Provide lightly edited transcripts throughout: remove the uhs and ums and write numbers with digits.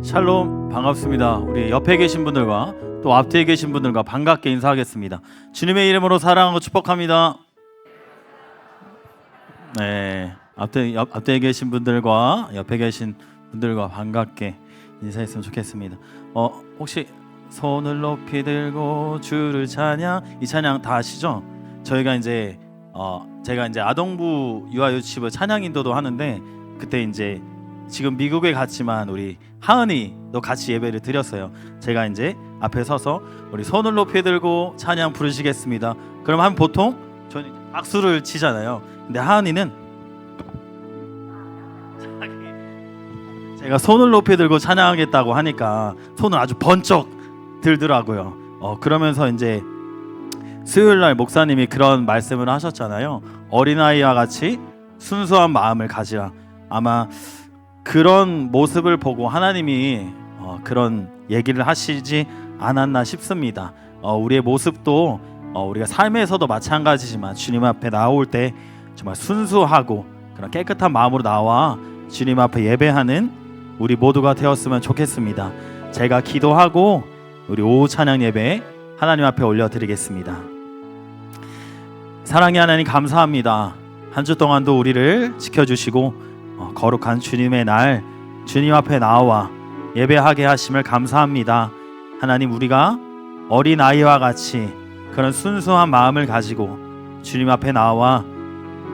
샬롬, 반갑습니다. 우리 옆에 계신 분들과 또 앞뒤에 계신 분들과 반갑게 인사하겠습니다. 주님의 이름으로 사랑하고 축복합니다. 네, 앞뒤에 계신 분들과 옆에 계신 분들과 반갑게 인사했으면 좋겠습니다. 혹시 손을 높이 들고 주를 찬양, 이 찬양 다 아시죠? 저희가 이제 제가 이제 아동부 유아유치부 찬양 인도도 하는데, 그때 이제 지금 미국에 갔지만 우리 하은이도 같이 예배를 드렸어요. 제가 이제 앞에 서서 우리 손을 높이 들고 찬양 부르시겠습니다. 그럼 한 보통 저는 박수를 치잖아요. 근데 하은이는 제가 손을 높이 들고 찬양하겠다고 하니까 손을 아주 번쩍 들더라고요. 그러면서 이제 수요일날 목사님이 그런 말씀을 하셨잖아요. 어린아이와 같이 순수한 마음을 가지라. 아마 그런 모습을 보고 하나님이 그런 얘기를 하시지 않았나 싶습니다. 우리의 모습도 우리가 삶에서도 마찬가지지만 주님 앞에 나올 때 정말 순수하고 그런 깨끗한 마음으로 나와 주님 앞에 예배하는 우리 모두가 되었으면 좋겠습니다. 제가 기도하고 우리 오후 찬양 예배 하나님 앞에 올려드리겠습니다. 사랑의 하나님, 감사합니다. 한 주 동안도 우리를 지켜주시고 거룩한 주님의 날 주님 앞에 나와 예배하게 하심을 감사합니다. 하나님, 우리가 어린아이와 같이 그런 순수한 마음을 가지고 주님 앞에 나와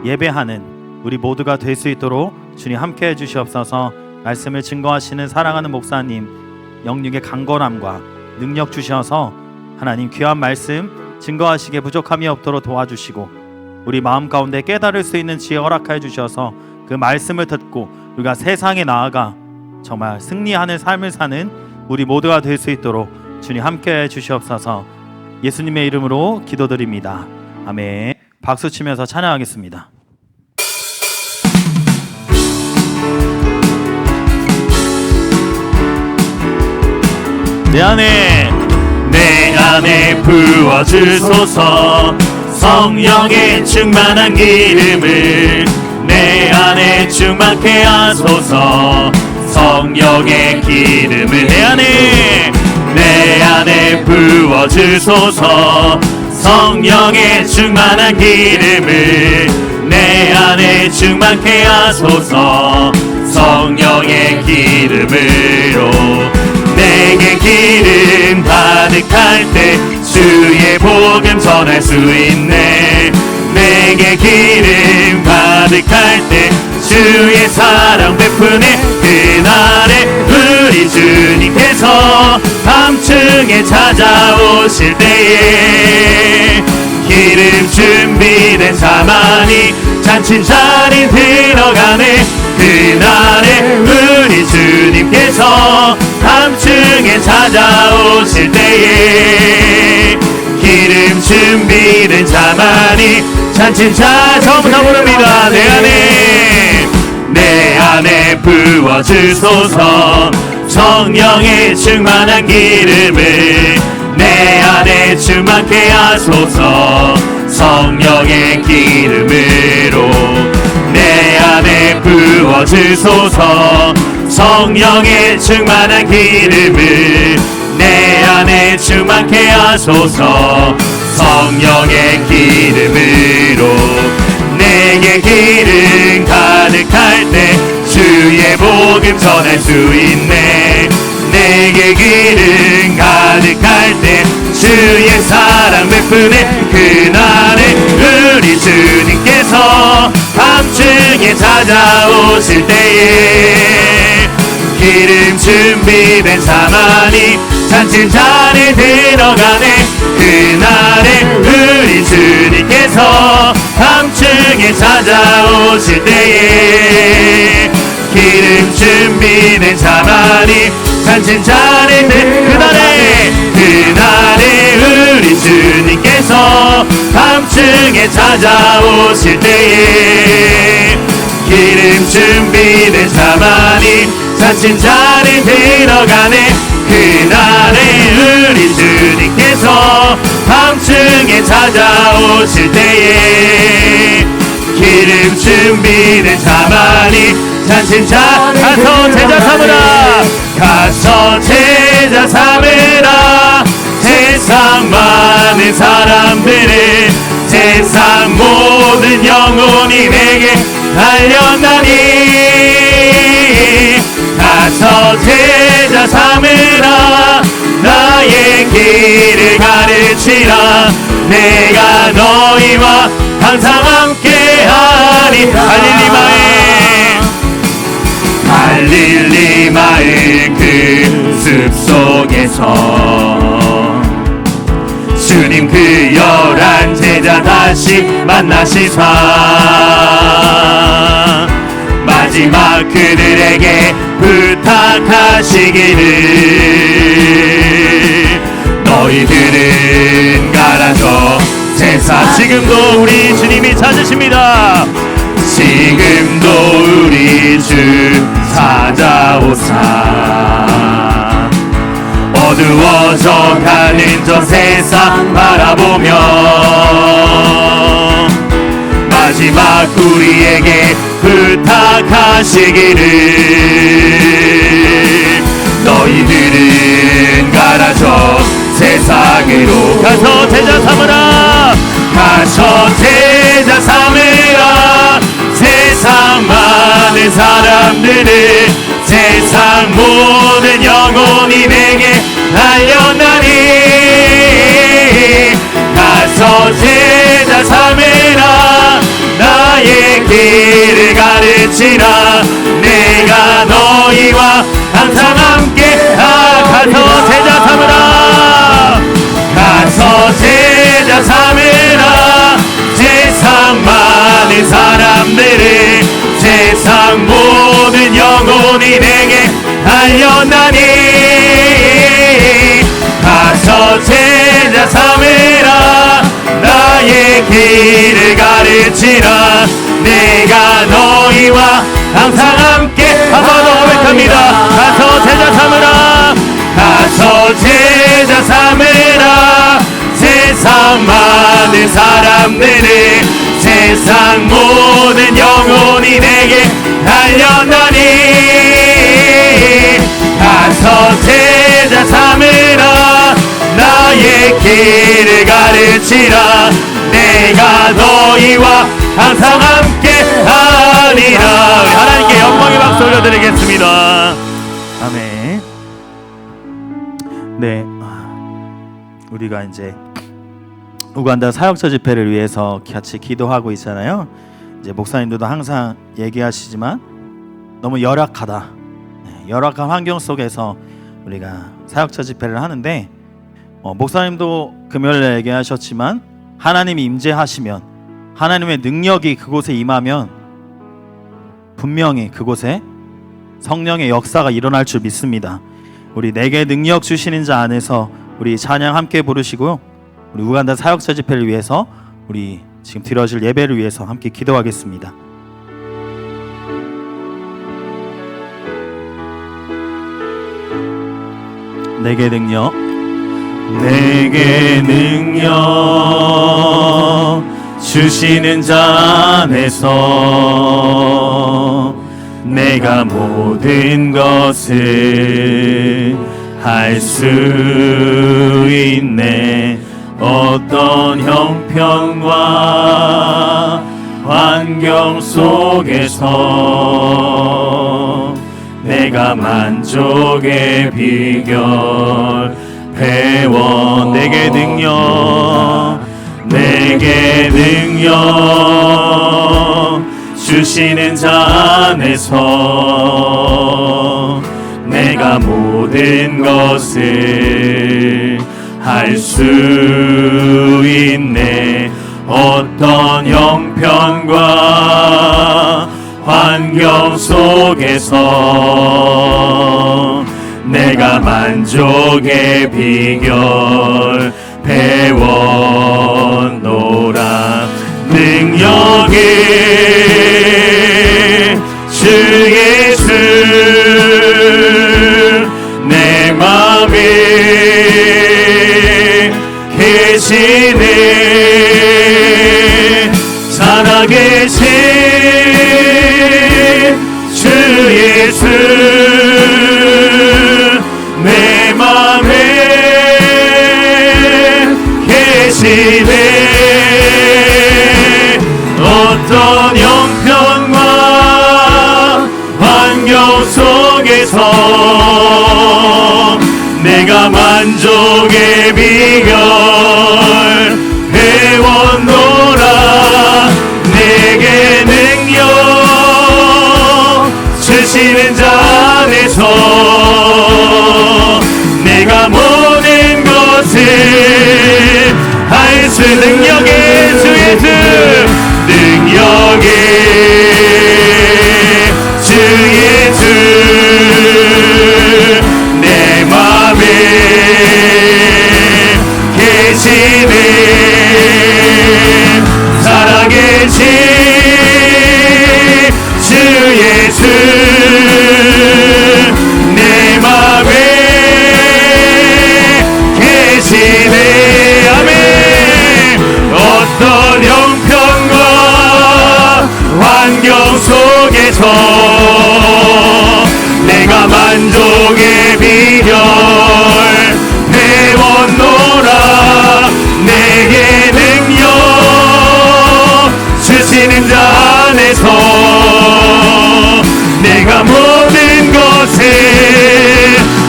예배하는 우리 모두가 될 수 있도록 주님 함께해 주시옵소서. 말씀을 증거하시는 사랑하는 목사님 영육의 강건함과 능력 주셔서 하나님 귀한 말씀 증거하시기에 부족함이 없도록 도와주시고 우리 마음 가운데 깨달을 수 있는 지혜 허락하여 주셔서 그 말씀을 듣고 우리가 세상에 나아가 정말 승리하는 삶을 사는 우리 모두가 될 수 있도록 주님 함께해 주시옵소서. 예수님의 이름으로 기도드립니다. 아멘. 박수 치면서 찬양하겠습니다. 내 안에 부어주소서. 성령의 충만한 기름을 내 안에 충만케 하소서. 성령의 기름을 내 안에 부어주소서. 성령의 충만한 기름을 내 안에 충만케 하소서. 성령의 기름으로 내게 기름 가득할 때 주의 복음 전할 수 있네. 내게 기름 가득할 때 주의 사랑 베푸네. 그날에 우리 주님께서 밤중에 찾아오실 때에 기름 준비된 자만이 잔치자리 들어가네. 그날에 우리 주님께서 밤중에 찾아오실 때에 기름 준비된 자만이 잔치자 처음부터 부릅니다. 내 안에 부어주소서. 성령의 충만한 기름을 내 안에 충만케 하소서. 성령의 기름으로 내 안에 부어주소서. 성령의 충만한 기름을 내 안에 충만케 하소서. 성령의 기름으로 내게 기름 가득할 때 주의 복음 전할 수 있네. 내게 기름 가득할 때 주의 사랑 베푸네. 그날에 우리 주님께서 밤중에 찾아오실 때에 기름 준비된 자만이 잔치자리에 들어가네. 그날에 우리 주님께서 밤중에 찾아오실 때에 기름 준비된 자만이 잔치자리에 그날에 우리 주님께서 밤중에 찾아오실 때에 기름 준비된 자만이 잔치자리에 들어가네. 그날에 우리 주님께서 밤중에 찾아오실 때에 기름 준비된 자만이 잔치자 가서 제자 삼으라 가서 제자 삼으라 세상 많은 사람들을 세상 모든 영혼이 내게 달려나니 가서 제자 삼으라 나의 길을 가르치라 내가 너희와 항상 함께하리 갈릴리마의 그 숲속에서 주님 그 11 제자 다시 만나시사 마지막 그들에게 부탁하시기를 너희들은 가라져 세상 지금도 우리 주님이 찾으십니다 지금도 우리 주 찾아오사 어두워져 가는 저 세상 바라보며 마지막 우리에게 부탁하시기를 너희들은 가라져 세상으로 가서 제자 삼으라 가서 제자 삼으라 세상 많은 사람들을 세상 모든 영혼이 내게 달려나니 가서 제자 삼으라 나의 길을 가르치라 내가 너희와 항상 함께 가서 제자 삼으라 가서 제자 삼으라 세상 많은 사람들을 세상 모든 영혼이 내게 달려나니 가서 제자 삼으라 나의 길을 가르치라 내가 너희와 항상 함께 한번 고백합니다 가서 제자 삼으라 가서 제자 삼으라 세상 많은 사람들을 세상 모든 영혼이 내게 달려나니 가서 제자 삼으라 나의 길을 가르치라 내가 너희와 항상 함께 하리라 하나님께 영광의 박수 올려드리겠습니다. 아멘. 네, 우리가 이제 우간다 사역자 집회를 위해서 같이 기도하고 있잖아요. 이제 목사님들도 항상 얘기하시지만 너무 열악하다. 열악한 환경 속에서 우리가 사역자 집회를 하는데 목사님도 금요일에 얘기하셨지만 하나님이 임재하시면 하나님의 능력이 그곳에 임하면 분명히 그곳에 성령의 역사가 일어날 줄 믿습니다. 우리 내게 능력 주시는 자 안에서 우리 찬양 함께 부르시고요. 우리 우간다 사역자 집회를 위해서 우리 지금 드려질 예배를 위해서 함께 기도하겠습니다. 내게 능력 주시는 자 안에서 내가 모든 것을 할 수 있네. 어떤 형편과 환경 속에서 내가 만족의 비결 배워 내게 능력 주시는 자 안에서 내가 모든 것을 할 수 있네. 어떤 형편과 환경 속에서 내가 만족의 비결 배워노라. 능력이 주 예수 내 맘에 계시네. 살아계신 주 예수 내 맘에 계시네. 어떤 형편과 환경 속에서 내가 만족의 비결 배웠노라. 내게 능력 주시는 자 안에서 내가 모든 것을 할 수 능력의 주 예수 능력의 주 예수 내 맘에 계시네. 살아계신 주 예수 내 맘에 계시네. 아멘. 어떤 형편과 환경 속에서 내가 만족의 비결 배웠노라. 내게 능력 주시는 자 안에서 내가 모든 것을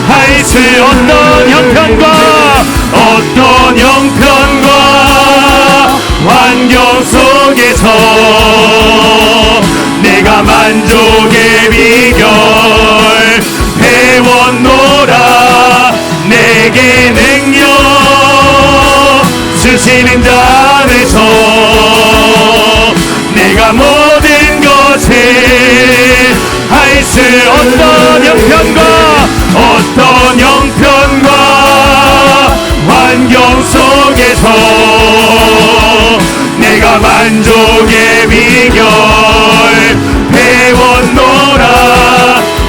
할 수. 어떤 형편과 환경 속에서 내가 만족의 비결 배웠노라. 내게 능력 주시는 자 안에서 내가 모든 것을 할 수. 어떤 형편과 환경 속에서 내가 만족의 비결 배웠노라.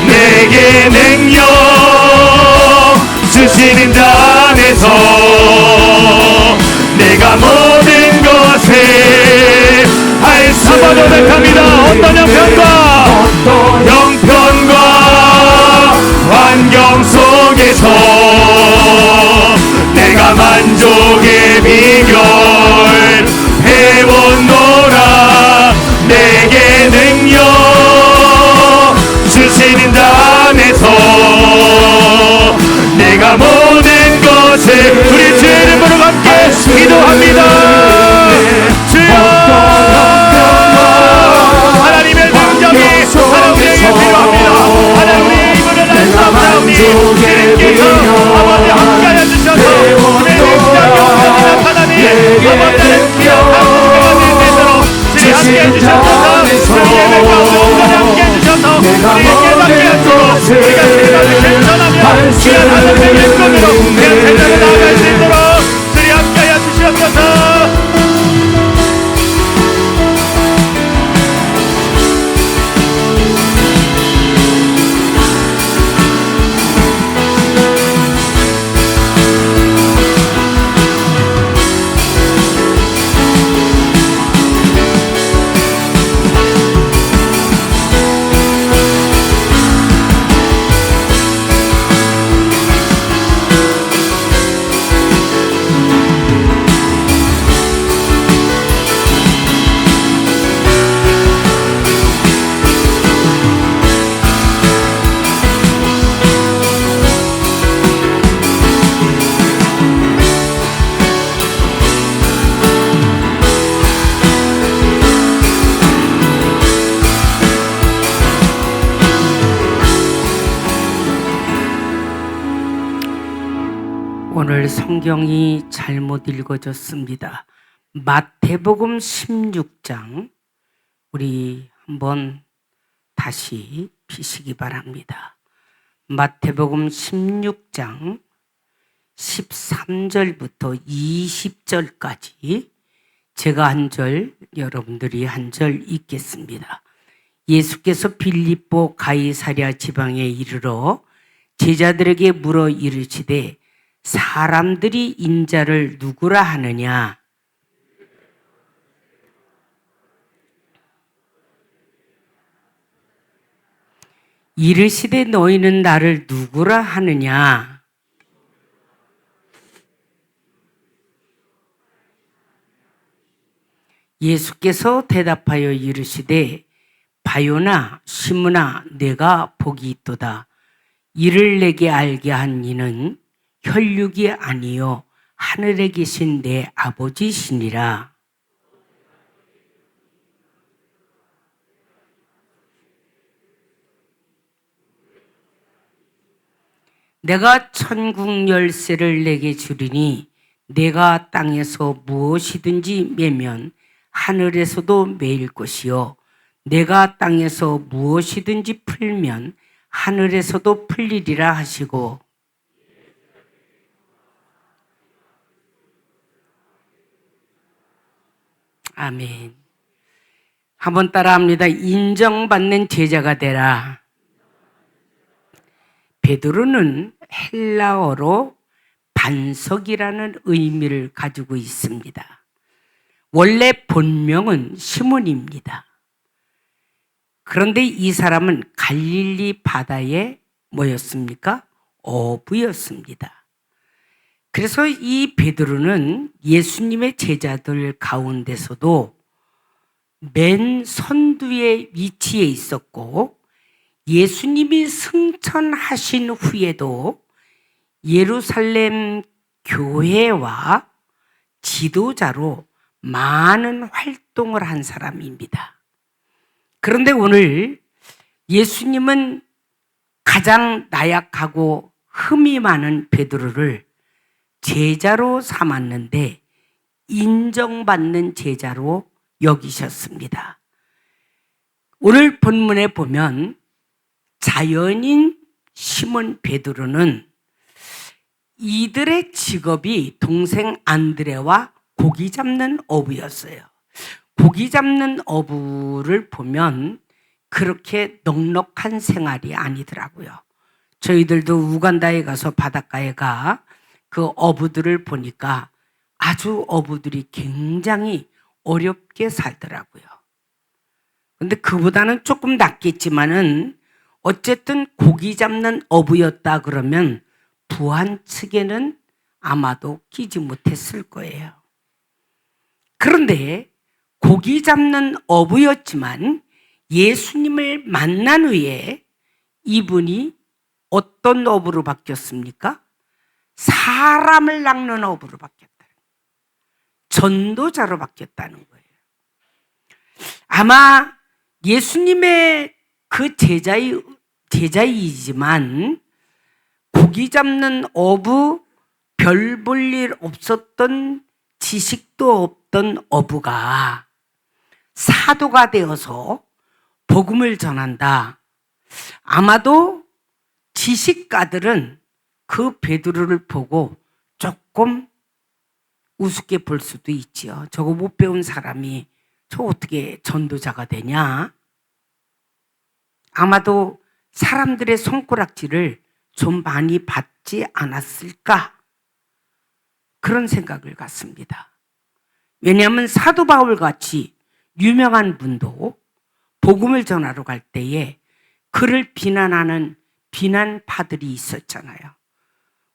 내게 능력 주시는 자 안에서 내가 모든 것을 할 수. 한번 더 고백합니다. 어떤 형편과 환경 속에서 내가 만족의 비결 배웠노라. 내게 능력 주시는 자 안에서 내가 모든 것을 우리 주의 이름으로 함께 기도합니다. 주여 하나님의 능력이 하나님에게 필요합니다. 하나님의 입으로 날아오니 주님께서 아버지 함께하여 주셔서 우리의 능력이 온전히 나타나니 아버지의 기억하고 그가 될 수 있도록 주님 함께해 주셔서 주님 예배 가운데 온전히 함께해 주셔서 우리에게 깨닫게 하시고 우리가 세상을 괜찮으며 귀한 하나님의 일꾼으로 우리가 세상을 나아갈 수 있도록 주님 함께하여 주시옵소서. 오늘 성경이 잘못 읽어졌습니다. 마태복음 16장 우리 한번 다시 피시기 바랍니다. 마태복음 16장 13절부터 20절까지 제가 한 절, 여러분들이 한 절 읽겠습니다. 예수께서 빌립보 가이사랴 지방에 이르러 제자들에게 물어 이르시되 사람들이 인자를 누구라 하느냐? 이르시되 너희는 나를 누구라 하느냐? 예수께서 대답하여 이르시되 바요나 시므나 내가 복이 있도다. 이를 내게 알게 한 이는 혈육이 아니요 하늘에 계신 내 아버지시니라. 내가 천국 열쇠를 내게 주리니 내가 땅에서 무엇이든지 매면 하늘에서도 매일 것이요 내가 땅에서 무엇이든지 풀면 하늘에서도 풀리리라 하시고 아멘. 한번 따라합니다. 인정받는 제자가 되라. 베드로는 헬라어로 반석이라는 의미를 가지고 있습니다. 원래 본명은 시몬입니다. 그런데 이 사람은 갈릴리 바다에 뭐였습니까? 어부였습니다. 그래서 이 베드로는 예수님의 제자들 가운데서도 맨 선두에 위치해 있었고 예수님이 승천하신 후에도 예루살렘 교회와 지도자로 많은 활동을 한 사람입니다. 그런데 오늘 예수님은 가장 나약하고 흠이 많은 베드로를 제자로 삼았는데 인정받는 제자로 여기셨습니다. 오늘 본문에 보면 자연인 시몬 베드로는 이들의 직업이 동생 안드레와 고기 잡는 어부였어요. 고기 잡는 어부를 보면 그렇게 넉넉한 생활이 아니더라고요. 저희들도 우간다에 가서 바닷가에 가 그 어부들을 보니까 아주 어부들이 굉장히 어렵게 살더라고요. 근데 그보다는 조금 낫겠지만은 어쨌든 고기 잡는 어부였다 그러면 부한 측에는 아마도 끼지 못했을 거예요. 그런데 고기 잡는 어부였지만 예수님을 만난 후에 이분이 어떤 어부로 바뀌었습니까? 사람을 낚는 어부로 바뀌었다. 전도자로 바뀌었다는 거예요. 아마 예수님의 그 제자이지만 고기 잡는 어부, 별 볼 일 없었던 지식도 없던 어부가 사도가 되어서 복음을 전한다. 아마도 지식가들은 그 베드로를 보고 조금 우습게 볼 수도 있지요. 저거 못 배운 사람이 저 어떻게 전도자가 되냐? 아마도 사람들의 손가락질을 좀 많이 받지 않았을까? 그런 생각을 갖습니다. 왜냐하면 사도 바울 같이 유명한 분도 복음을 전하러 갈 때에 그를 비난하는 비난파들이 있었잖아요.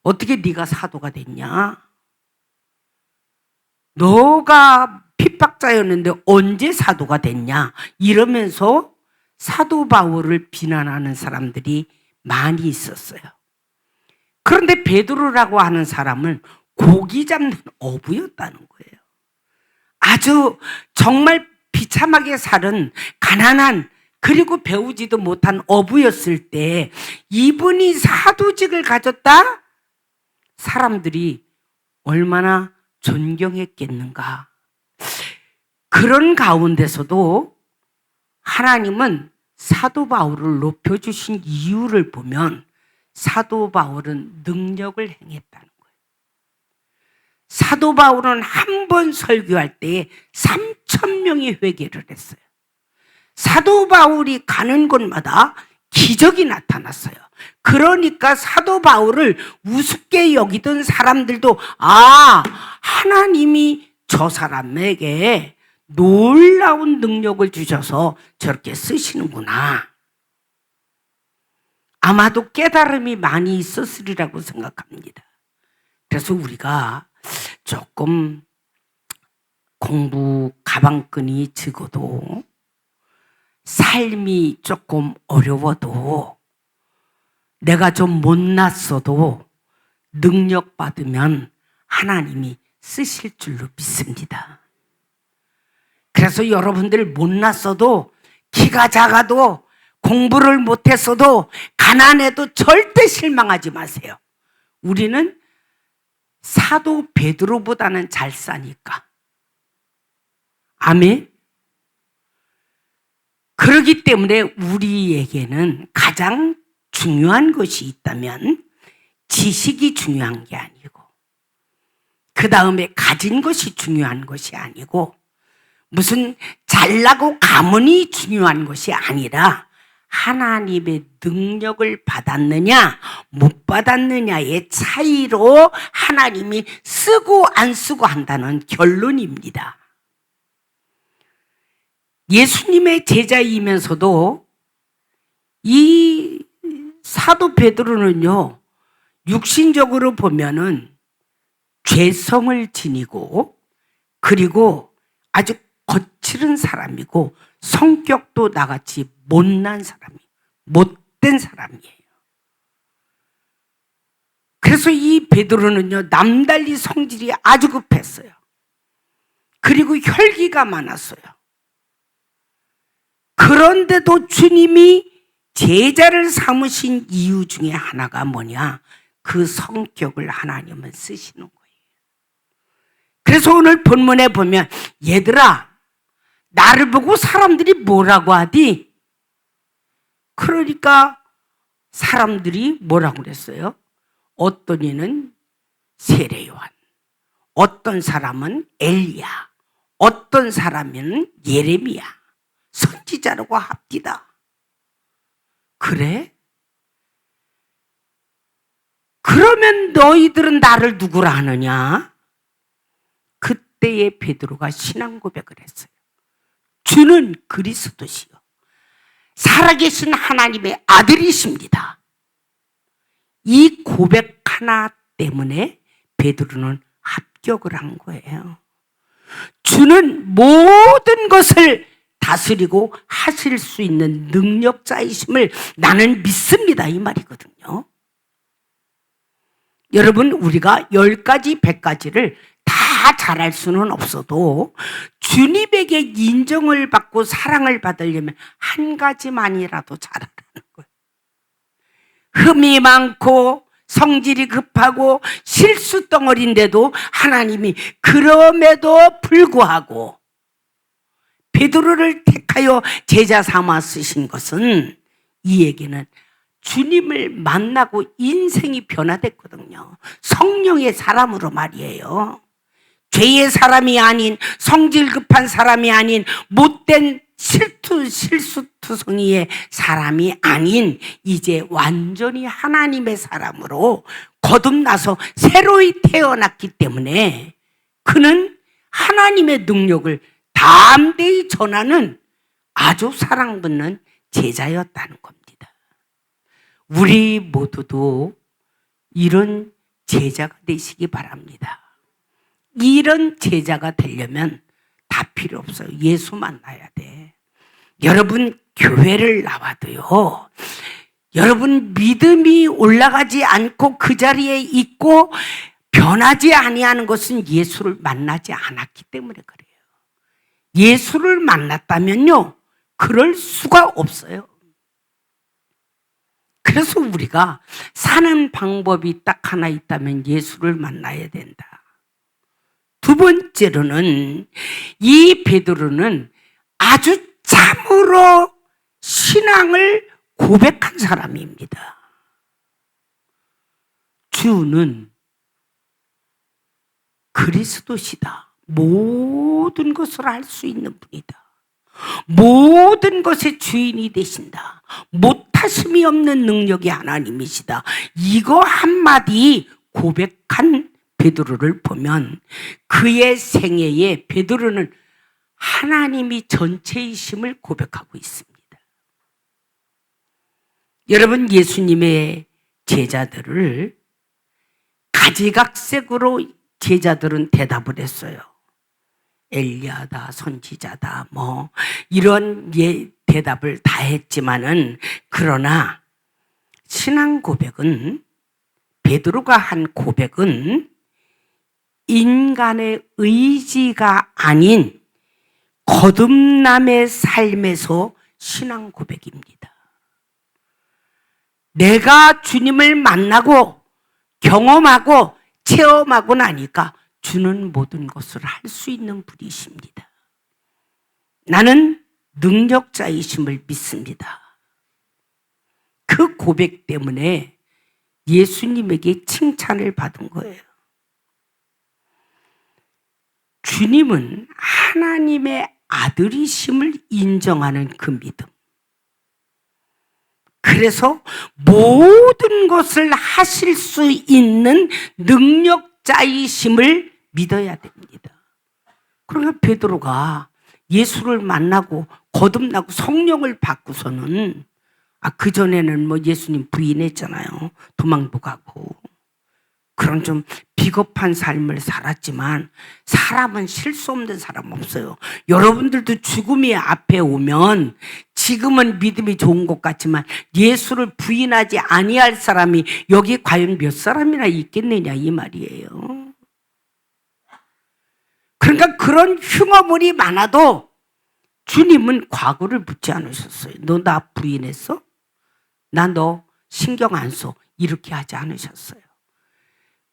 어떻게 네가 사도가 됐냐? 너가 핍박자였는데 언제 사도가 됐냐? 이러면서 사도 바울을 비난하는 사람들이 많이 있었어요. 그런데 베드로라고 하는 사람은 고기 잡는 어부였다는 거예요. 아주 정말 비참하게 살은 가난한 그리고 배우지도 못한 어부였을 때 이분이 사도직을 가졌다? 사람들이 얼마나 존경했겠는가. 그런 가운데서도 하나님은 사도 바울을 높여주신 이유를 보면 사도 바울은 능력을 행했다는 거예요. 사도 바울은 한 번 설교할 때에 3,000명이 회개를 했어요. 사도 바울이 가는 곳마다 기적이 나타났어요. 그러니까 사도 바울을 우습게 여기던 사람들도 하나님이 저 사람에게 놀라운 능력을 주셔서 저렇게 쓰시는구나. 아마도 깨달음이 많이 있었으리라고 생각합니다. 그래서 우리가 조금 공부 가방끈이 적어도 삶이 조금 어려워도 내가 좀 못났어도 능력 받으면 하나님이 쓰실 줄로 믿습니다. 그래서 여러분들 못났어도 키가 작아도 공부를 못했어도 가난해도 절대 실망하지 마세요. 우리는 사도 베드로보다는 잘 사니까. 아멘. 그렇기 때문에 우리에게는 가장 중요한 것이 있다면 지식이 중요한 게 아니고 그 다음에 가진 것이 중요한 것이 아니고 무슨 잘나고 가문이 중요한 것이 아니라 하나님의 능력을 받았느냐 못 받았느냐의 차이로 하나님이 쓰고 안 쓰고 한다는 결론입니다. 예수님의 제자이면서도 이 사도 베드로는요, 육신적으로 보면은 죄성을 지니고 그리고 아주 거칠은 사람이고 성격도 나같이 못난 사람이, 못된 사람이에요. 그래서 이 베드로는요, 남달리 성질이 아주 급했어요. 그리고 혈기가 많았어요. 그런데도 주님이 제자를 삼으신 이유 중에 하나가 뭐냐? 그 성격을 하나님은 쓰시는 거예요. 그래서 오늘 본문에 보면 얘들아 나를 보고 사람들이 뭐라고 하디? 그러니까 사람들이 뭐라고 그랬어요? 어떤 이는 세례요한, 어떤 사람은 엘리야, 어떤 사람은 예레미야, 선지자라고 합디다. 그래? 그러면 너희들은 나를 누구라 하느냐? 그때의 베드로가 신앙 고백을 했어요. 주는 그리스도시요 살아계신 하나님의 아들이십니다. 이 고백 하나 때문에 베드로는 합격을 한 거예요. 주는 모든 것을 다스리고 하실 수 있는 능력자이심을 나는 믿습니다. 이 말이거든요. 여러분, 우리가 10가지, 100가지를 다 잘할 수는 없어도 주님에게 인정을 받고 사랑을 받으려면 한 가지만이라도 잘하라는 거예요. 흠이 많고 성질이 급하고 실수 덩어리인데도 하나님이 그럼에도 불구하고 베드로를 택하여 제자 삼아 쓰신 것은 이에게는 주님을 만나고 인생이 변화됐거든요. 성령의 사람으로 말이에요. 죄의 사람이 아닌, 성질 급한 사람이 아닌, 못된 실수투성이의 사람이 아닌 이제 완전히 하나님의 사람으로 거듭나서 새로이 태어났기 때문에 그는 하나님의 능력을 담대히 전하는 아주 사랑받는 제자였다는 겁니다. 우리 모두도 이런 제자가 되시기 바랍니다. 이런 제자가 되려면 다 필요 없어요. 예수 만나야 돼. 여러분 교회를 나와도요, 여러분 믿음이 올라가지 않고 그 자리에 있고 변하지 아니하는 것은 예수를 만나지 않았기 때문에 그래요. 예수를 만났다면요, 그럴 수가 없어요. 그래서 우리가 사는 방법이 딱 하나 있다면 예수를 만나야 된다. 두 번째로는 이 베드로는 아주 참으로 신앙을 고백한 사람입니다. 주는 그리스도시다. 모든 것을 할 수 있는 분이다. 모든 것의 주인이 되신다. 못하심이 없는 능력이 하나님이시다. 이거 한마디 고백한 베드로를 보면 그의 생애에 베드로는 하나님이 전체이심을 고백하고 있습니다. 여러분, 예수님의 제자들을 가지각색으로 제자들은 대답을 했어요. 엘리야다, 선지자다, 뭐 이런 대답을 다 했지만은, 그러나 신앙 고백은, 베드로가 한 고백은 인간의 의지가 아닌 거듭남의 삶에서 신앙 고백입니다. 내가 주님을 만나고 경험하고 체험하고 나니까 주는 모든 것을 할 수 있는 분이십니다. 나는 능력자이심을 믿습니다. 그 고백 때문에 예수님에게 칭찬을 받은 거예요. 주님은 하나님의 아들이심을 인정하는 그 믿음. 그래서 모든 것을 하실 수 있는 능력자이심을 믿어야 됩니다. 그러니까 베드로가 예수를 만나고 거듭나고 성령을 받고서는, 그전에는 뭐 예수님 부인했잖아요. 도망도 가고. 그런 좀 비겁한 삶을 살았지만, 사람은 실수 없는 사람 없어요. 여러분들도 죽음이 앞에 오면 지금은 믿음이 좋은 것 같지만 예수를 부인하지 아니할 사람이 여기 과연 몇 사람이나 있겠느냐 이 말이에요. 그러니까 그런 흉어물이 많아도 주님은 과거를 묻지 않으셨어요. 너 나 부인했어? 나 너 신경 안 써. 이렇게 하지 않으셨어요.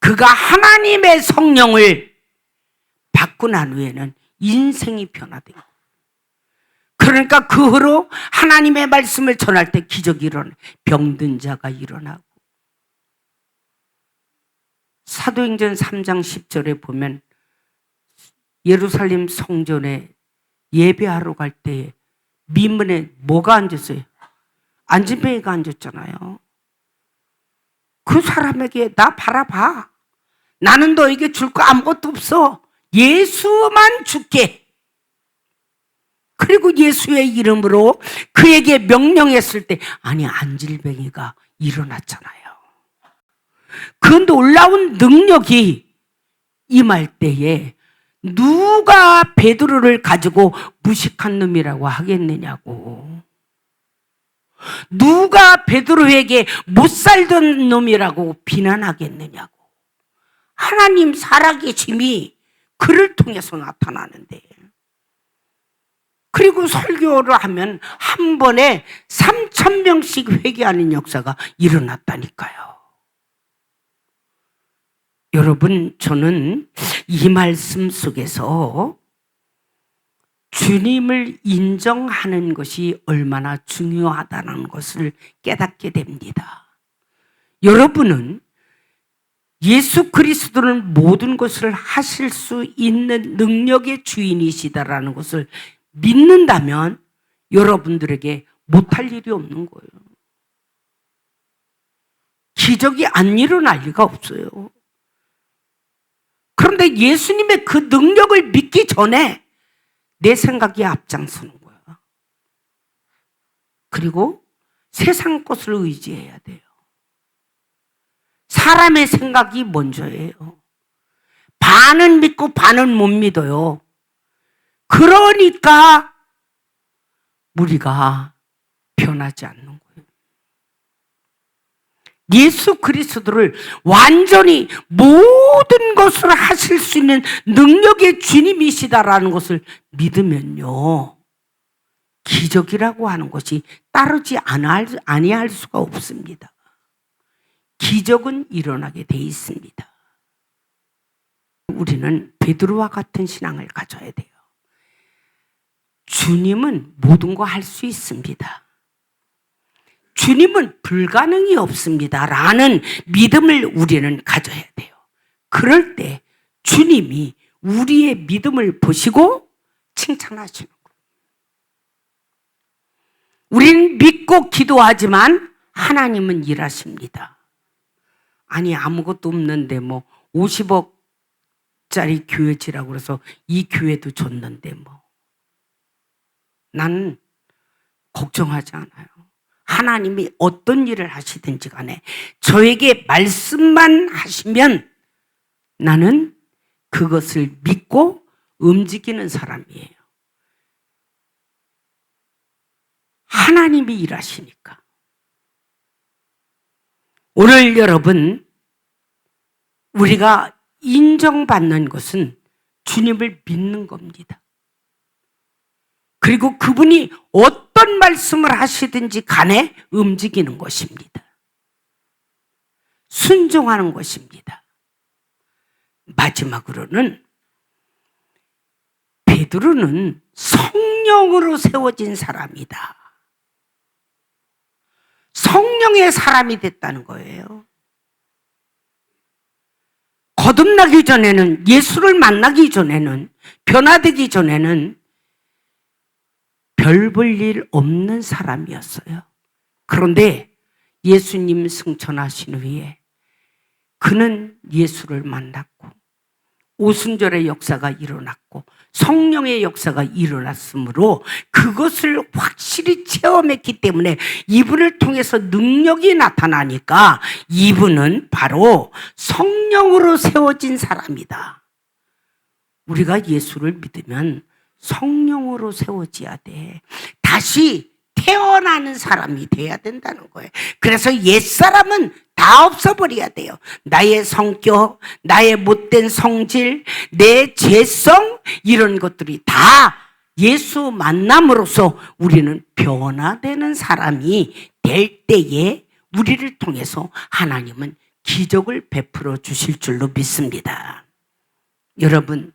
그가 하나님의 성령을 받고 난 후에는 인생이 변화된 거예요. 그러니까 그 후로 하나님의 말씀을 전할 때 기적이 일어나고, 병든 자가 일어나고. 사도행전 3장 10절에 보면 예루살렘 성전에 예배하러 갈 때 미문에 뭐가 앉았어요? 안진뱅이가 앉았잖아요. 그 사람에게 나 바라봐. 나는 너에게 줄 거 아무것도 없어. 예수만 줄게. 그리고 예수의 이름으로 그에게 명령했을 때, 아니 안질뱅이가 일어났잖아요. 그 놀라운 능력이 임할 때에 누가 베드로를 가지고 무식한 놈이라고 하겠느냐고. 누가 베드로에게 못 살던 놈이라고 비난하겠느냐고. 하나님 살아계심이 그를 통해서 나타나는데, 그리고 설교를 하면 한 번에 3,000명씩 회개하는 역사가 일어났다니까요. 여러분, 저는 이 말씀 속에서 주님을 인정하는 것이 얼마나 중요하다는 것을 깨닫게 됩니다. 여러분은 예수 그리스도는 모든 것을 하실 수 있는 능력의 주인이시다라는 것을 믿는다면 여러분들에게 못할 일이 없는 거예요. 기적이 안 일어날 리가 없어요. 그런데 예수님의 그 능력을 믿기 전에 내 생각이 앞장서는 거야. 그리고 세상 것을 의지해야 돼요. 사람의 생각이 먼저예요. 반은 믿고 반은 못 믿어요. 그러니까 우리가 변하지 않는 거예요. 예수 그리스도를 완전히 모든 것을 하실 수 있는 능력의 주님이시다라는 것을 믿으면요, 기적이라고 하는 것이 따르지 아니할 수가 없습니다. 기적은 일어나게 돼 있습니다. 우리는 베드로와 같은 신앙을 가져야 돼요. 주님은 모든 거 할 수 있습니다. 주님은 불가능이 없습니다. 라는 믿음을 우리는 가져야 돼요. 그럴 때 주님이 우리의 믿음을 보시고 칭찬하시는 거예요. 우리는 믿고 기도하지만 하나님은 일하십니다. 아니, 아무것도 없는데 뭐 50억짜리 교회 지라고 그래서 이 교회도 줬는데 뭐. 나는 걱정하지 않아요. 하나님이 어떤 일을 하시든지 간에 저에게 말씀만 하시면 나는 그것을 믿고 움직이는 사람이에요. 하나님이 일하시니까. 오늘 여러분, 우리가 인정받는 것은 주님을 믿는 겁니다. 그리고 그분이 어떤 말씀을 하시든지 간에 움직이는 것입니다. 순종하는 것입니다. 마지막으로는 베드로는 성령으로 세워진 사람이다. 성령의 사람이 됐다는 거예요. 거듭나기 전에는, 예수를 만나기 전에는, 변화되기 전에는 별 볼 일 없는 사람이었어요. 그런데 예수님 승천하신 후에 그는 예수를 만났고 오순절의 역사가 일어났고 성령의 역사가 일어났으므로 그것을 확실히 체험했기 때문에 이분을 통해서 능력이 나타나니까 이분은 바로 성령으로 세워진 사람이다. 우리가 예수를 믿으면 성령으로 세워져야 돼. 다시 태어나는 사람이 돼야 된다는 거예요. 그래서 옛사람은 다 없어버려야 돼요. 나의 성격, 나의 못된 성질, 내 죄성, 이런 것들이 다 예수 만남으로써 우리는 변화되는 사람이 될 때에 우리를 통해서 하나님은 기적을 베풀어 주실 줄로 믿습니다. 여러분,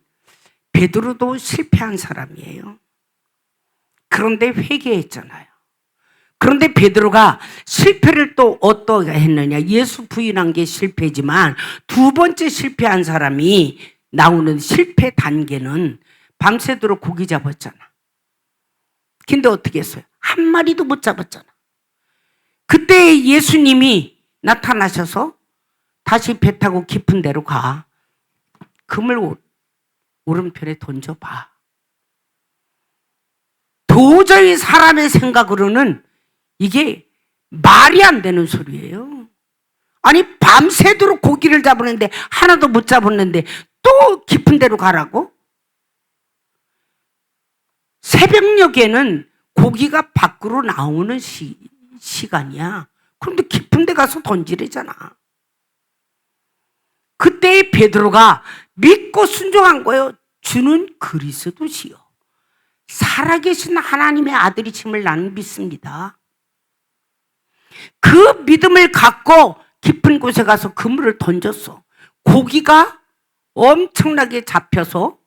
베드로도 실패한 사람이에요. 그런데 회개했잖아요. 그런데 베드로가 실패를 또 어떻게 했느냐? 예수 부인한 게 실패지만 두 번째 실패한 사람이 나오는 실패 단계는 밤새도록 고기 잡았잖아. 근데 어떻게 했어요? 한 마리도 못 잡았잖아. 그때 예수님이 나타나셔서 다시 배 타고 깊은 데로 가. 그물 오른편에 던져봐. 도저히 사람의 생각으로는 이게 말이 안 되는 소리예요. 아니, 밤새도록 고기를 잡았는데 하나도 못 잡았는데 또 깊은 데로 가라고? 새벽녘에는 고기가 밖으로 나오는 시간이야. 그런데 깊은 데 가서 던지래잖아. 그때 베드로가 믿고 순종한 거예요. 주는 그리스도시요 살아계신 하나님의 아들이심을 나는 믿습니다. 그 믿음을 갖고 깊은 곳에 가서 그물을 던졌어. 고기가 엄청나게 잡혀서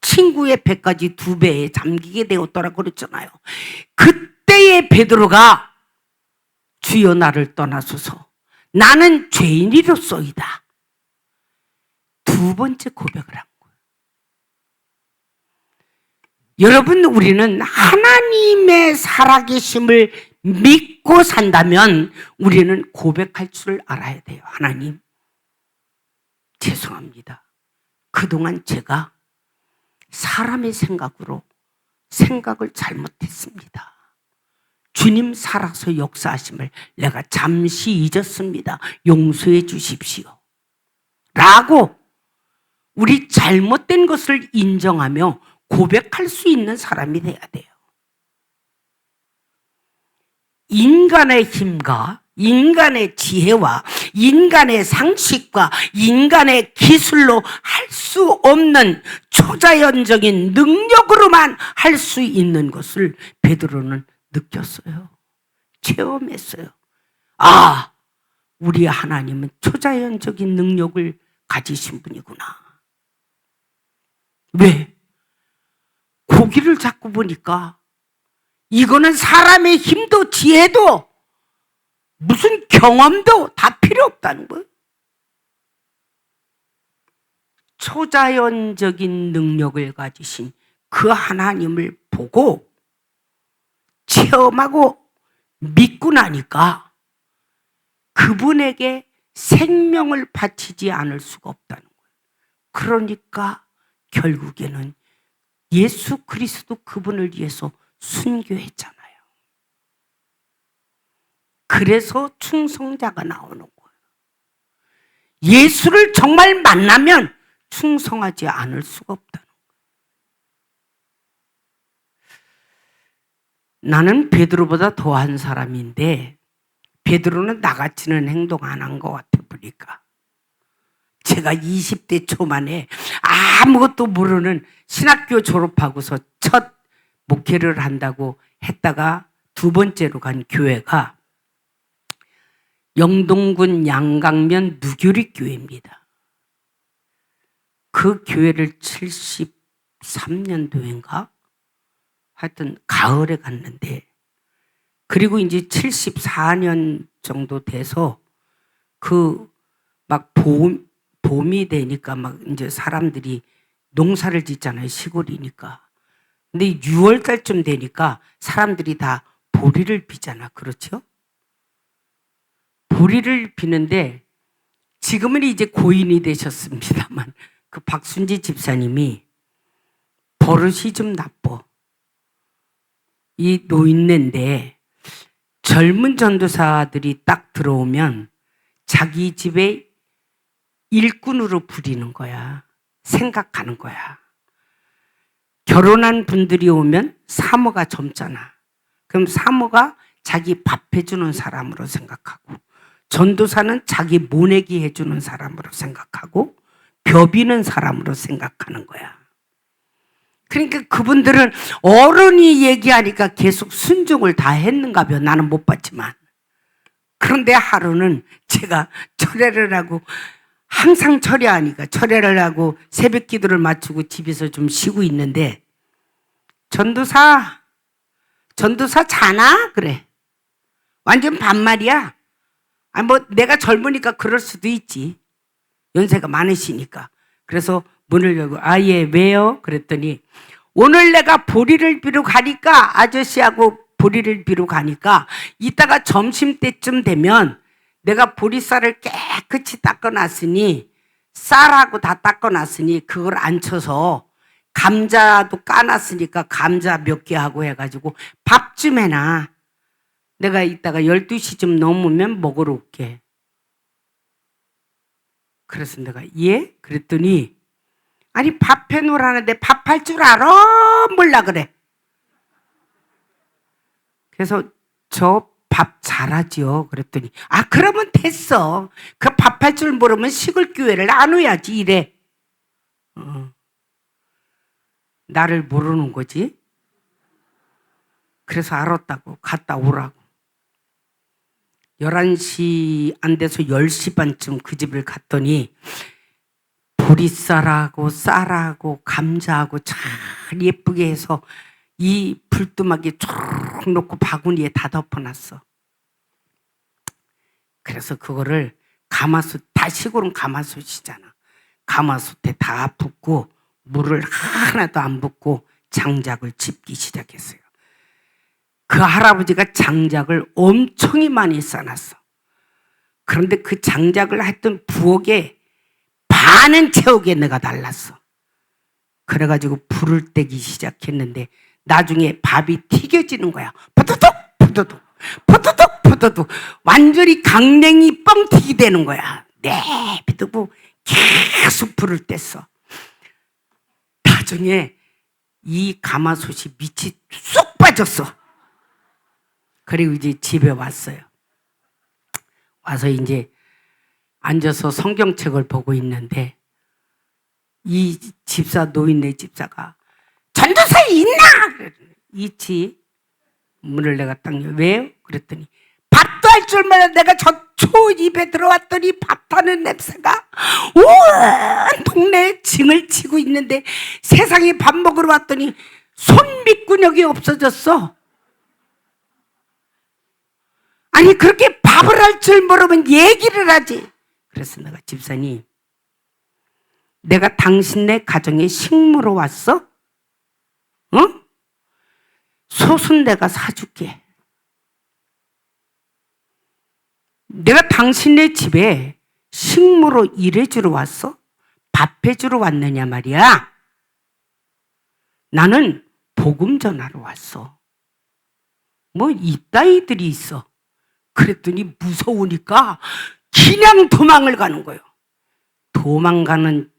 친구의 배까지 2배에 잠기게 되었더라고 그랬잖아요. 그때의 베드로가 주여 나를 떠나소서 나는 죄인이로소이다. 두 번째 고백을 한 거예요. 여러분, 우리는 하나님의 살아계심을 믿고 산다면 우리는 고백할 줄 알아야 돼요. 하나님, 죄송합니다. 그동안 제가 사람의 생각으로 생각을 잘못했습니다. 주님 살아서 역사하심을 내가 잠시 잊었습니다. 용서해 주십시오. 라고 우리 잘못된 것을 인정하며 고백할 수 있는 사람이 돼야 돼요. 인간의 힘과 인간의 지혜와 인간의 상식과 인간의 기술로 할 수 없는 초자연적인 능력으로만 할 수 있는 것을 베드로는 느꼈어요. 체험했어요. 아, 우리 하나님은 초자연적인 능력을 가지신 분이구나. 왜? 고기를 잡고 보니까 이거는 사람의 힘도 지혜도 무슨 경험도 다 필요 없다는 거예요. 초자연적인 능력을 가지신 그 하나님을 보고 체험하고 믿고 나니까 그분에게 생명을 바치지 않을 수가 없다는 거예요. 그러니까 결국에는 예수 그리스도 그분을 위해서 순교했잖아요. 그래서 충성자가 나오는 거예요. 예수를 정말 만나면 충성하지 않을 수가 없다는 거예요. 나는 베드로보다 더한 사람인데 베드로는 나같이는 행동 안 한 것 같아 보니까. 제가 20대 초반에 아무것도 모르는 신학교 졸업하고서 첫 목회를 한다고 했다가 두 번째로 간 교회가 영동군 양강면 누교리 교회입니다. 그 교회를 73년도인가? 하여튼 가을에 갔는데, 그리고 이제 74년 정도 돼서 막 봄이 되니까 막 이제 사람들이 농사를 짓잖아요. 시골이니까. 근데 6월 달쯤 되니까 사람들이 다 보리를 비잖아. 그렇죠? 보리를 비는데 지금은 이제 고인이 되셨습니다만 그 박순지 집사님이 버릇이 좀 나빠. 이 노인네인데 젊은 전도사들이 딱 들어오면 자기 집에 일꾼으로 부리는 거야. 생각하는 거야. 결혼한 분들이 오면 사모가 젊잖아. 그럼 사모가 자기 밥 해주는 사람으로 생각하고, 전도사는 자기 모내기 해주는 사람으로 생각하고, 벼비는 사람으로 생각하는 거야. 그러니까 그분들은 어른이 얘기하니까 계속 순종을 다 했는가 봐. 나는 못 봤지만. 그런데 하루는 제가 철회를 하고, 항상 철회하니까 철회를 하고 새벽 기도를 마치고 집에서 좀 쉬고 있는데, 전도사 자나? 그래. 완전 반말이야. 내가 젊으니까 그럴 수도 있지. 연세가 많으시니까. 그래서 문을 열고, 예, 왜요? 그랬더니, 오늘 내가 보리를 비러 가니까, 아저씨하고 보리를 비러 가니까, 이따가 점심때쯤 되면 내가 보리쌀을 깨끗이 닦아놨으니, 쌀하고 다 닦아놨으니, 그걸 안 쳐서, 감자도 까놨으니까 감자 몇 개 하고 해가지고 밥 좀 해놔. 내가 이따가 12시쯤 넘으면 먹으러 올게. 그래서 내가 예? 그랬더니 아니 밥 해놓으라는데 밥 할 줄 알아? 몰라 그래. 그래서 저 밥 잘하지요. 그랬더니 그러면 됐어. 그 밥 할 줄 모르면 시골 교회를 안 와야지 이래. 나를 모르는 거지. 그래서 알았다고 갔다 오라고. 11시 안 돼서 10시 반쯤 그 집을 갔더니 보리쌀하고 쌀하고 감자하고 잘 예쁘게 해서 이 불두막에 쭉 놓고 바구니에 다 덮어놨어. 그래서 그거를 가마솥, 다 시골은 가마솥이잖아. 가마솥에 다 붓고 물을 하나도 안 붓고 장작을 집기 시작했어요. 그 할아버지가 장작을 엄청 많이 싸놨어. 그런데 그 장작을 하여튼 부엌에 반은 채우게 내가 달랐어. 그래가지고 불을 떼기 시작했는데 나중에 밥이 튀겨지는 거야. 포도독 포도독 포도독 포도독 완전히 강냉이 뻥튀기 되는 거야. 네, 비두고 계속 불을 뗐어. 나중에 이 가마솥이 밑이 쏙 빠졌어. 그리고 이제 집에 왔어요. 와서 이제 앉아서 성경책을 보고 있는데 이 집사, 노인네 집사가 전도사 있나? 그랬더니 있지. 문을 내가 딱 열어. 왜요? 그랬더니 밥도 할 줄 몰라. 내가 저 초입에 들어왔더니 밥 타는 냄새가 온 동네에 징을 치고 있는데 세상에 밥 먹으러 왔더니 손밑구녕이 없어졌어. 아니 그렇게 밥을 할 줄 모르면 얘기를 하지. 그래서 내가 집사님, 내가 당신네 가정에 식모로 왔어? 응? 솥은 내가 사줄게. 내가 당신네 집에 식모로 일해주러 왔어? 밥 해주러 왔느냐 말이야. 나는 복음 전하러 왔어. 뭐 이따위들이 있어. 그랬더니 무서우니까 그냥 도망을 가는 거예요. 도망가는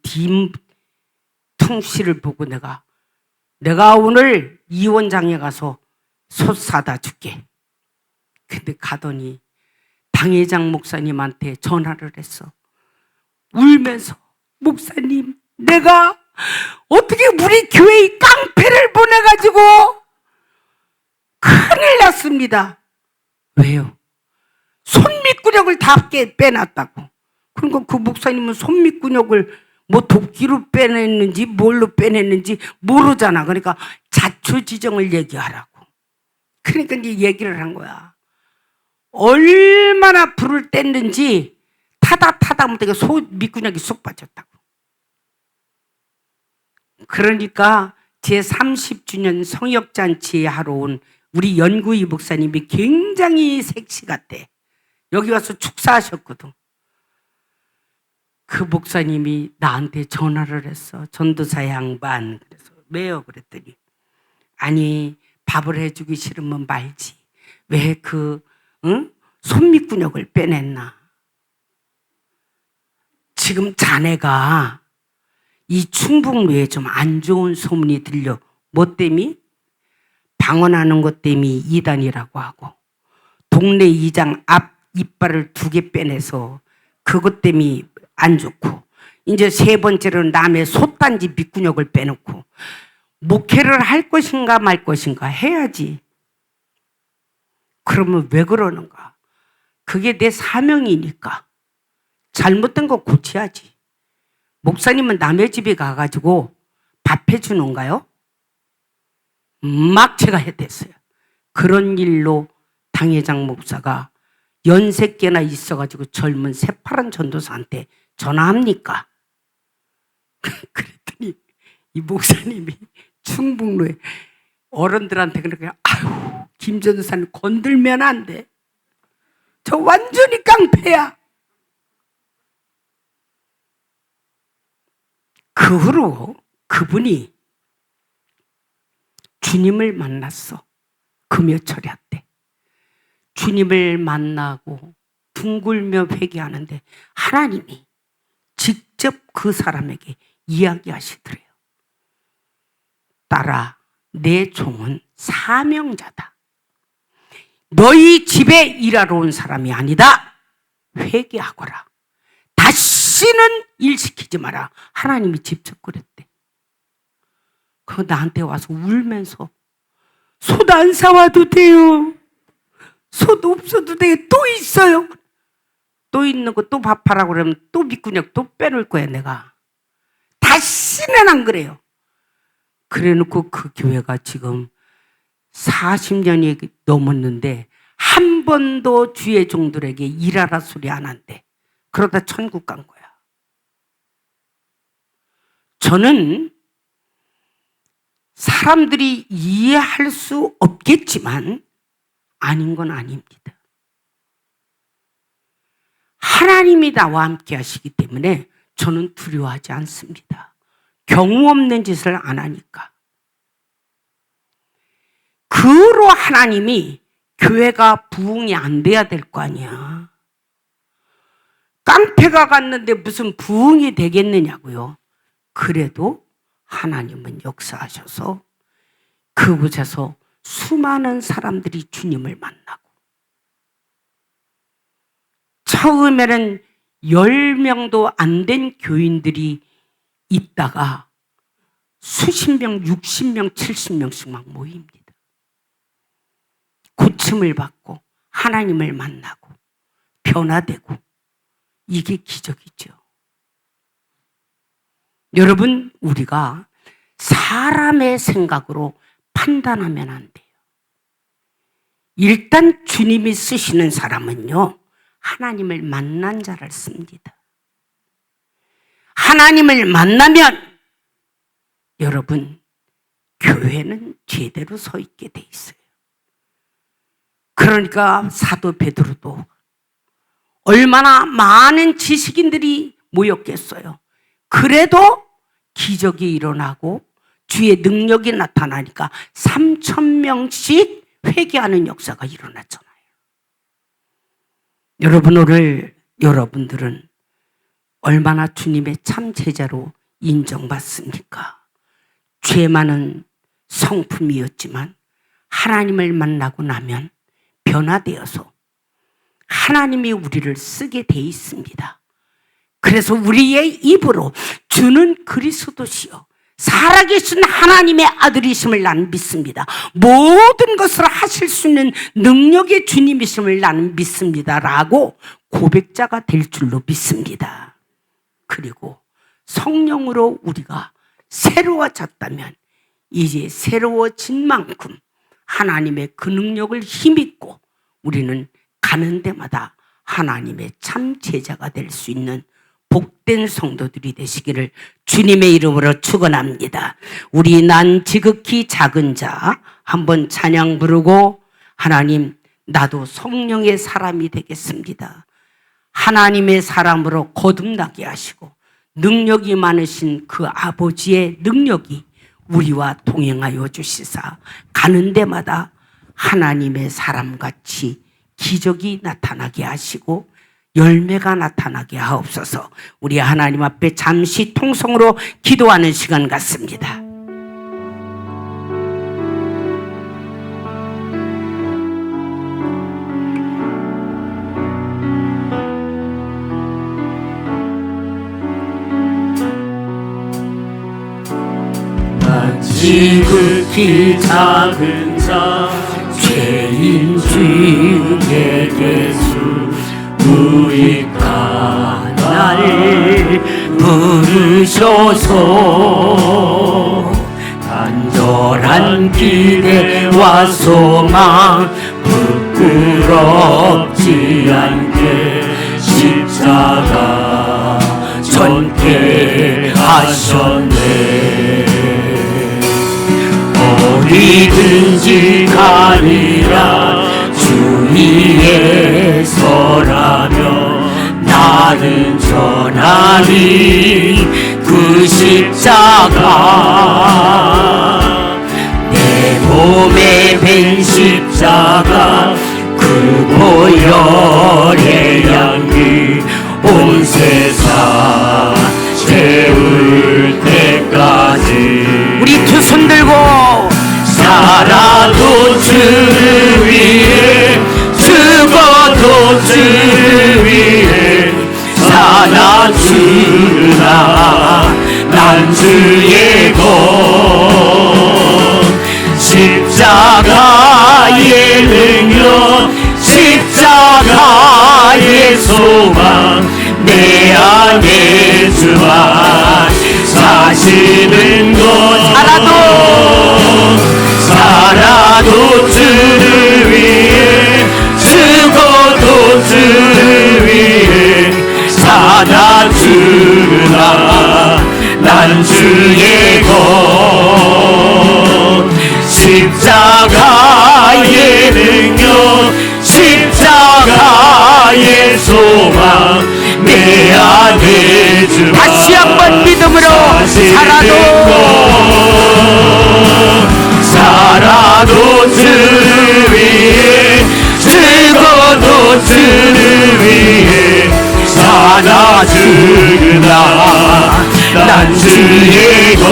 뒤통수를 보고 내가 오늘 이원장에 가서 솥 사다 줄게. 근데 가더니 당회장 목사님한테 전화를 했어. 울면서, 목사님, 내가 어떻게 우리 교회에 깡패를 보내가지고 큰일 났습니다. 왜요? 손밑구녕을 다 빼놨다고. 그러니까 그 목사님은 손밑구녕을 뭐 도끼로 빼냈는지 뭘로 빼냈는지 모르잖아. 그러니까 자초지정을 얘기하라고. 그러니까 이제 얘기를 한 거야. 얼마나 불을 뗐는지 타다 못하게 밑구녕이 쑥 빠졌다고. 그러니까 제 30주년 성역잔치에 하러 온 우리 연구이 목사님이 굉장히 섹시 같대. 여기 와서 축사하셨거든. 그 목사님이 나한테 전화를 했어. 전도사 양반. 그래서 왜요? 그랬더니 아니, 밥을 해주기 싫으면 말지. 왜 손밑구녕을 빼냈나? 지금 자네가 이 충북로에 좀 안 좋은 소문이 들려. 뭐 때문에? 방언하는 것 때문에 이단이라고 하고, 동네 이장 앞 이빨을 2개 빼내서 그것 때문에 안 좋고, 이제 3번째로는 남의 솥단지 밑구녕을 빼놓고, 목회를 할 것인가 말 것인가 해야지. 그러면 왜 그러는가? 그게 내 사명이니까. 잘못된 거 고쳐야지. 목사님은 남의 집에 가가지고 밥 해주는가요? 막 제가 해댔어요. 그런 일로 당회장 목사가 연세께나 있어가지고 젊은 새파란 전도사한테 전화합니까? 그랬더니 이 목사님이 충북로에 어른들한테 그렇게, 아유, 김 전도사님 건들면 안 돼. 저 완전히 깡패야. 그 후로 그분이 주님을 만났어. 금요철야 때. 주님을 만나고 둥글며 회개하는데 하나님이 직접 그 사람에게 이야기하시더래요. 딸아, 내 종은 사명자다. 너희 집에 일하러 온 사람이 아니다. 회개하거라. 다시는 일 시키지 마라. 하나님이 직접 그랬대. 그거 나한테 와서 울면서, 솥 안 사와도 돼요. 솥 없어도 돼. 또 있어요. 또 있는 거 또 밥하라고 그러면 또 밑구녕 또 빼놓을 거야 내가. 다시는 안 그래요. 그래놓고 그 교회가 지금 40년이 넘었는데 한 번도 주의 종들에게 일하라 소리 안 한대. 그러다 천국 간 거야. 저는 사람들이 이해할 수 없겠지만 아닌 건 아닙니다. 하나님이 나와 함께 하시기 때문에 저는 두려워하지 않습니다. 경우 없는 짓을 안 하니까. 그로 하나님이 교회가 부흥이 안 돼야 될 거 아니야. 깡패가 갔는데 무슨 부흥이 되겠느냐고요. 그래도 하나님은 역사하셔서 그곳에서 수많은 사람들이 주님을 만나고, 처음에는 10명도 안 된 교인들이 있다가 수십 명, 60명, 70명씩 막 모입니다. 고침을 받고 하나님을 만나고 변화되고, 이게 기적이죠. 여러분, 우리가 사람의 생각으로 판단하면 안 돼요. 일단 주님이 쓰시는 사람은요, 하나님을 만난 자를 씁니다. 하나님을 만나면 여러분, 교회는 제대로 서 있게 돼 있어요. 그러니까 사도 베드로도 얼마나 많은 지식인들이 모였겠어요. 그래도 기적이 일어나고 주의 능력이 나타나니까 3,000명씩 회개하는 역사가 일어났잖아요. 여러분, 오늘 여러분들은 얼마나 주님의 참 제자로 인정받습니까? 죄 많은 성품이었지만 하나님을 만나고 나면 변화되어서 하나님이 우리를 쓰게 돼 있습니다. 그래서 우리의 입으로 주는 그리스도시요 살아계신 하나님의 아들이심을 나는 믿습니다. 모든 것을 하실 수 있는 능력의 주님이심을 나는 믿습니다 라고 고백자가 될 줄로 믿습니다. 그리고 성령으로 우리가 새로워졌다면 이제 새로워진 만큼 하나님의 그 능력을 힘입고 우리는 가는 데마다 하나님의 참 제자가 될 수 있는 복된 성도들이 되시기를 주님의 이름으로 축원합니다. 우리 난 지극히 작은 자 한번 찬양 부르고, 하나님 나도 성령의 사람이 되겠습니다. 하나님의 사람으로 거듭나게 하시고 능력이 많으신 그 아버지의 능력이 우리와 동행하여 주시사 가는 데마다 하나님의 사람같이 기적이 나타나게 하시고 열매가 나타나게 하옵소서. 우리 하나님 앞에 잠시 통성으로 기도하는 시간 같습니다. 난 지극히 작은 자 죄인 중에 예수 무익한 나를 부르셔서 간절한 기대와 소망 부끄럽지 않게 십자가 전케 하셨네. 어디든지 가리라 주 위에 서라며 나는 전하리 그 십자가 내 몸에 밴 십자가 그 보혈의 향기 온 세상 채울 때까지 우리 두 손 들고 살아도 주를 위해 죽어도 주를 위해 살아 주나 난 주의 것 십자가의 능력 십자가의 소망 내 안에 주만 사시는 것 살아도 주를 위해 죽어도 주를 위해 살아 주나 난 주의 것 십자가의 능력 십자가의 소망 내 안에 주만 다시 한번 믿음으로 살아도 주를 위해 죽어도 주를 위해 살아 주나 난 주의 것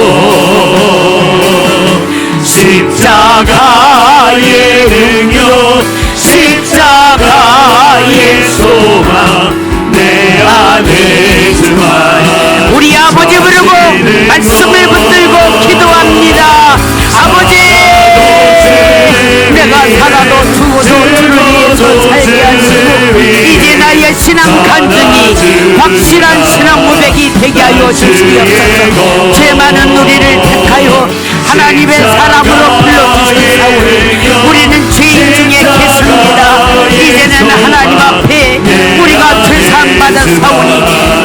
십자가의 능력 십자가의 소망 내 안에 주만 우리 아버지 부르고 말씀을 붙들고 기도합니다. 아버지, 내가 살아도 죽어도 주를 위해서 살게 하시고 이제 나의 신앙 간증이 확실한 신앙 고백이 되게 하여 주시옵소서. 죄 많은 우리를 택하여 하나님의 사람으로 불러주신 사오니 우리는 죄인 중에 계십니다. 이제는 하나님 앞에 우리가 죄사함받아 사오니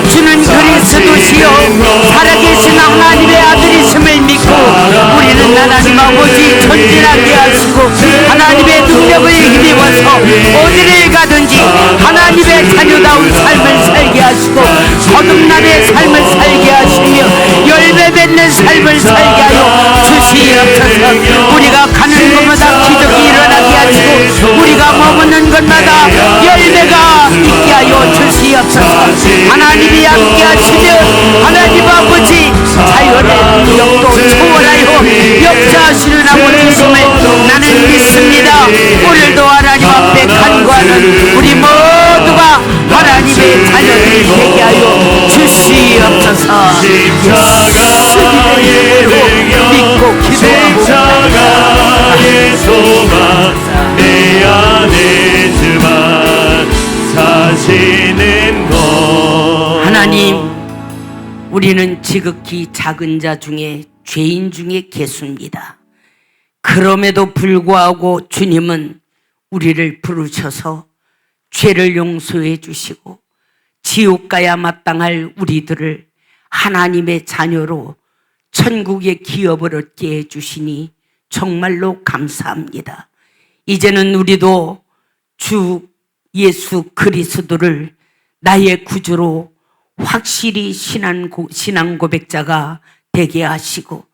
주는 그리스도시요 살아계신 하나님의 아들이심을 믿고 우리는 하나님 아버지 전진하게 하시고 하나님의 능력을 힘입어서 어디를 가든지 하나님의 자녀다운 삶을 살게 하시고 거듭남의 삶을 살게 하시며 열매 맺는 삶을 살게 하여 주시옵소서. 우리가 가는 곳마다 기적이 일어나게 하시고 우리가 머무는 곳 곳곳마다 열매가 있게 하여 주시옵소서. 하나님이 함께 하시며 하나님 아버지 자연의 능력도 초월하여 역사하시는 아버지심을 나는 믿습니다. 오늘도 하나님 앞에 간구하는 우리 모두가 하나님의 자녀들이 되게 하여 주시옵소서. 십자가의 능력 믿고 기도하고 십자가의 소망 내 안에서만 사시는 것. 하나님, 우리는 지극히 작은 자 중에 죄인 중에 개수입니다. 그럼에도 불구하고 주님은 우리를 부르셔서 죄를 용서해 주시고 지옥 가야 마땅할 우리들을 하나님의 자녀로 천국의 기업을 얻게 해주시니 정말로 감사합니다. 이제는 우리도 주 예수 그리스도를 나의 구주로 확실히 신앙 고백자가 되게 하시고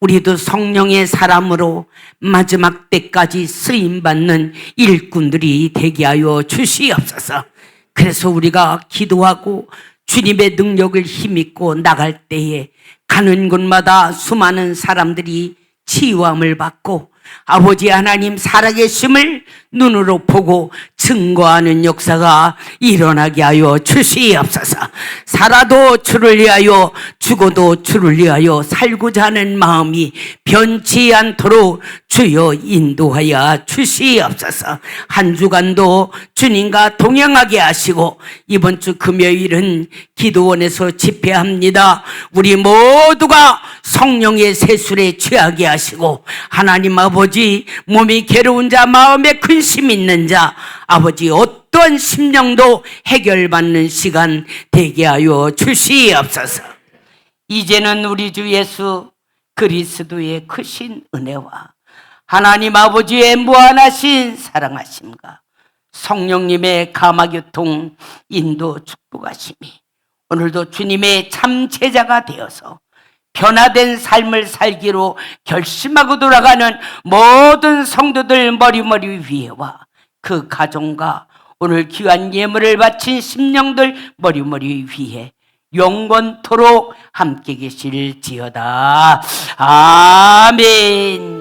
우리도 성령의 사람으로 마지막 때까지 쓰임받는 일꾼들이 되게 하여 주시옵소서. 그래서 우리가 기도하고 주님의 능력을 힘입고 나갈 때에 가는 곳마다 수많은 사람들이 치유함을 받고 아버지 하나님 살아계심을 눈으로 보고 증거하는 역사가 일어나게 하여 주시옵소서. 살아도 주를 위하여 죽어도 주를 위하여 살고자 하는 마음이 변치 않도록 주여 인도하여 주시옵소서. 한 주간도 주님과 동행하게 하시고 이번 주 금요일은 기도원에서 집회합니다. 우리 모두가 성령의 세술에 취하게 하시고 하나님 아버지 몸이 괴로운 자 마음에 근심 있는 자 아버지 어떤 심령도 해결받는 시간 되게 하여 주시옵소서. 이제는 우리 주 예수 그리스도의 크신 은혜와 하나님 아버지의 무한하신 사랑하심과 성령님의 감화교통 인도 축복하심이 오늘도 주님의 참 제자가 되어서 변화된 삶을 살기로 결심하고 돌아가는 모든 성도들 머리머리 위에와 그 가정과 오늘 귀한 예물을 바친 심령들 머리머리 위에 영원토록 함께 계실지어다. 아멘.